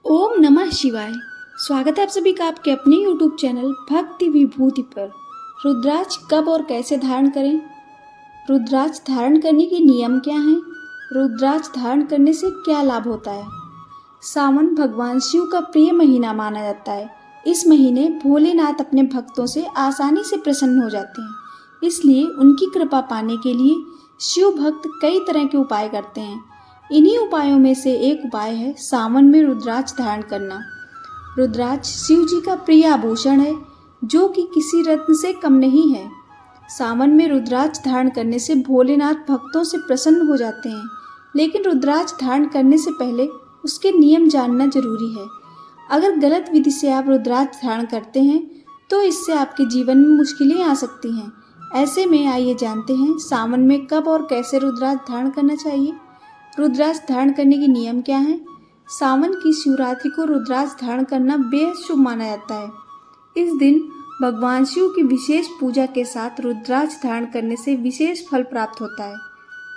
ओम नमः शिवाय। स्वागत है आप सभी का आपके अपने YouTube चैनल भक्ति विभूति पर। रुद्राक्ष कब और कैसे धारण करें? रुद्राक्ष धारण करने के नियम क्या हैं? रुद्राक्ष धारण करने से क्या लाभ होता है? सावन भगवान शिव का प्रिय महीना माना जाता है। इस महीने भोलेनाथ अपने भक्तों से आसानी से प्रसन्न हो जाते हैं, इसलिए उनकी कृपा पाने के लिए शिव भक्त कई तरह के उपाय करते हैं। इन्हीं उपायों में से एक उपाय है सावन में रुद्राक्ष धारण करना। रुद्राक्ष शिव जी का प्रिय आभूषण है, जो कि किसी रत्न से कम नहीं है। सावन में रुद्राक्ष धारण करने से भोलेनाथ भक्तों से प्रसन्न हो जाते हैं, लेकिन रुद्राक्ष धारण करने से पहले उसके नियम जानना जरूरी है। अगर गलत विधि से आप रुद्राक्ष धारण करते हैं तो इससे आपके जीवन में मुश्किलें आ सकती हैं। ऐसे में आइए जानते हैं सावन में कब और कैसे रुद्राक्ष धारण करना चाहिए। रुद्राक्ष धारण करने के नियम क्या हैं? सावन की शिवरात्रि को रुद्राक्ष धारण करना बेहद शुभ माना जाता है। इस दिन भगवान शिव की विशेष पूजा के साथ रुद्राक्ष धारण करने से विशेष फल प्राप्त होता है।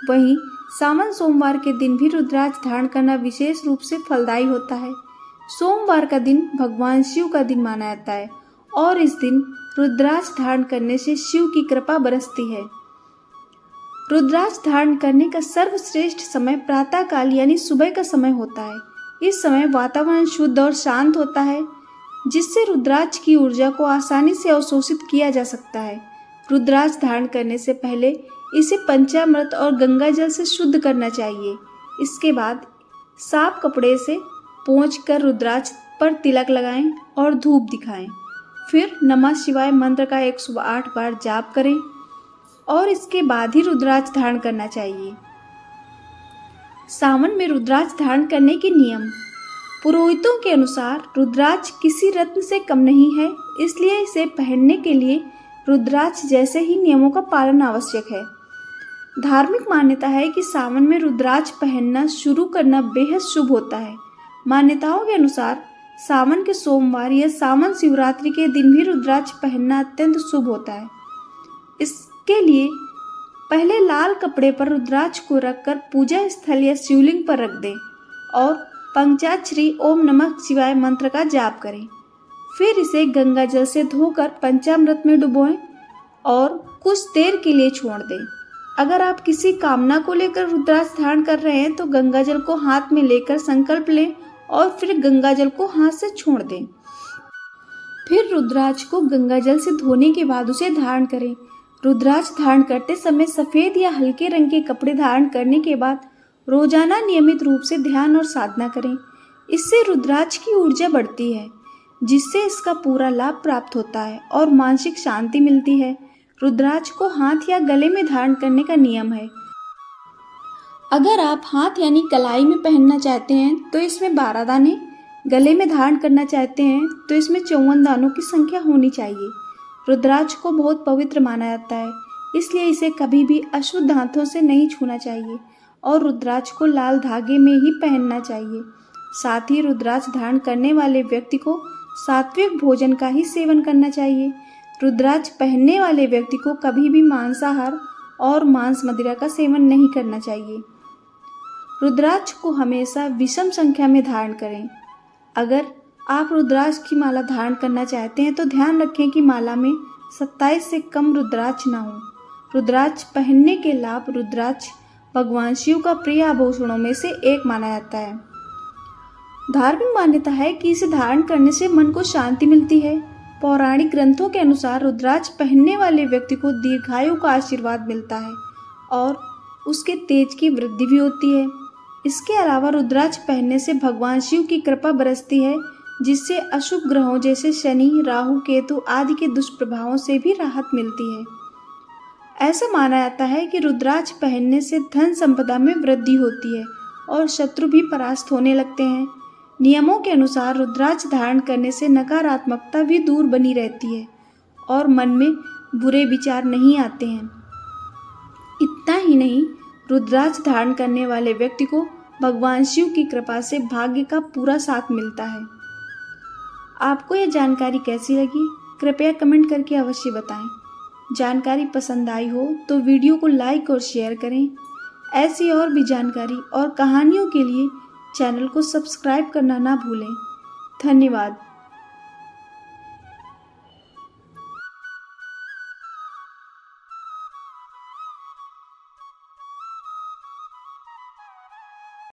वहीं सावन सोमवार के दिन भी रुद्राक्ष धारण करना विशेष रूप से फलदायी होता है। सोमवार का दिन भगवान शिव का दिन माना जाता है और इस दिन रुद्राक्ष धारण करने से शिव की कृपा बरसती है। रुद्राक्ष धारण करने का सर्वश्रेष्ठ समय प्रातः काल यानी सुबह का समय होता है। इस समय वातावरण शुद्ध और शांत होता है, जिससे रुद्राक्ष की ऊर्जा को आसानी से अवशोषित किया जा सकता है। रुद्राक्ष धारण करने से पहले इसे पंचामृत और गंगा जल से शुद्ध करना चाहिए। इसके बाद साफ कपड़े से पोंछकर रुद्राक्ष पर तिलक लगाएं और धूप दिखाएं। फिर नमः शिवाय मंत्र का 108 बार जाप करें और इसके बाद ही रुद्राक्ष धारण करना चाहिए। सावन में रुद्राक्ष धारण करने के नियम। पुरोहितों के अनुसार रुद्राक्ष किसी रत्न से कम नहीं है, इसलिए इसे पहनने के लिए रुद्राक्ष जैसे ही नियमों का पालन आवश्यक है। धार्मिक मान्यता है कि सावन में रुद्राक्ष पहनना शुरू करना बेहद शुभ होता है। मान्यताओं के अनुसार सावन के सोमवार या सावन शिवरात्रि के दिन भी रुद्राक्ष पहनना अत्यंत शुभ होता है। इसके लिए पहले लाल कपड़े पर रुद्राक्ष को रखकर पूजा स्थल या शिवलिंग पर रख दें और पंचाक्षरी ओम नमः शिवाय मंत्र का जाप करें। फिर इसे गंगा जल से धोकर पंचामृत में डुबोएं और कुछ देर के लिए छोड़ दें। अगर आप किसी कामना को लेकर रुद्राक्ष धारण कर रहे हैं तो गंगा जल को हाथ में लेकर संकल्प लें और फिर गंगा जल को हाथ से छोड़ दें। फिर रुद्राक्ष को गंगा जल से धोने के बाद उसे धारण करें। रुद्राक्ष धारण करते समय सफ़ेद या हल्के रंग के कपड़े धारण करने के बाद रोजाना नियमित रूप से ध्यान और साधना करें। इससे रुद्राक्ष की ऊर्जा बढ़ती है, जिससे इसका पूरा लाभ प्राप्त होता है और मानसिक शांति मिलती है। रुद्राक्ष को हाथ या गले में धारण करने का नियम है। अगर आप हाथ यानी कलाई में पहनना चाहते हैं तो इसमें 12 दाने, गले में धारण करना चाहते हैं तो इसमें 54 दानों की संख्या होनी चाहिए। रुद्राक्ष को बहुत पवित्र माना जाता है, इसलिए इसे कभी भी अशुद्ध हाथों से नहीं छूना चाहिए और रुद्राक्ष को लाल धागे में ही पहनना चाहिए। साथ ही रुद्राक्ष धारण करने वाले व्यक्ति को सात्विक भोजन का ही सेवन करना चाहिए। रुद्राक्ष पहनने वाले व्यक्ति को कभी भी मांसाहार और मांस मदिरा का सेवन नहीं करना चाहिए। रुद्राक्ष को हमेशा विषम संख्या में धारण करें। अगर आप रुद्राक्ष की माला धारण करना चाहते हैं तो ध्यान रखें कि माला में 27 से कम रुद्राक्ष ना हो। रुद्राक्ष पहनने के लाभ। रुद्राक्ष भगवान शिव का प्रिय आभूषणों में से एक माना जाता है। धार्मिक मान्यता है कि इसे धारण करने से मन को शांति मिलती है। पौराणिक ग्रंथों के अनुसार रुद्राक्ष पहनने वाले व्यक्ति को दीर्घायु का आशीर्वाद मिलता है और उसके तेज की वृद्धि भी होती है। इसके अलावा रुद्राक्ष पहनने से भगवान शिव की कृपा बरसती है, जिससे अशुभ ग्रहों जैसे शनि, राहु, केतु आदि के दुष्प्रभावों से भी राहत मिलती है। ऐसा माना जाता है कि रुद्राक्ष पहनने से धन संपदा में वृद्धि होती है और शत्रु भी परास्त होने लगते हैं। नियमों के अनुसार रुद्राक्ष धारण करने से नकारात्मकता भी दूर बनी रहती है और मन में बुरे विचार नहीं आते हैं। इतना ही नहीं, रुद्राक्ष धारण करने वाले व्यक्ति को भगवान शिव की कृपा से भाग्य का पूरा साथ मिलता है। आपको यह जानकारी कैसी लगी? कृपया कमेंट करके अवश्य बताएं। जानकारी पसंद आई हो तो वीडियो को लाइक और शेयर करें। ऐसी और भी जानकारी और कहानियों के लिए चैनल को सब्सक्राइब करना ना भूलें। धन्यवाद।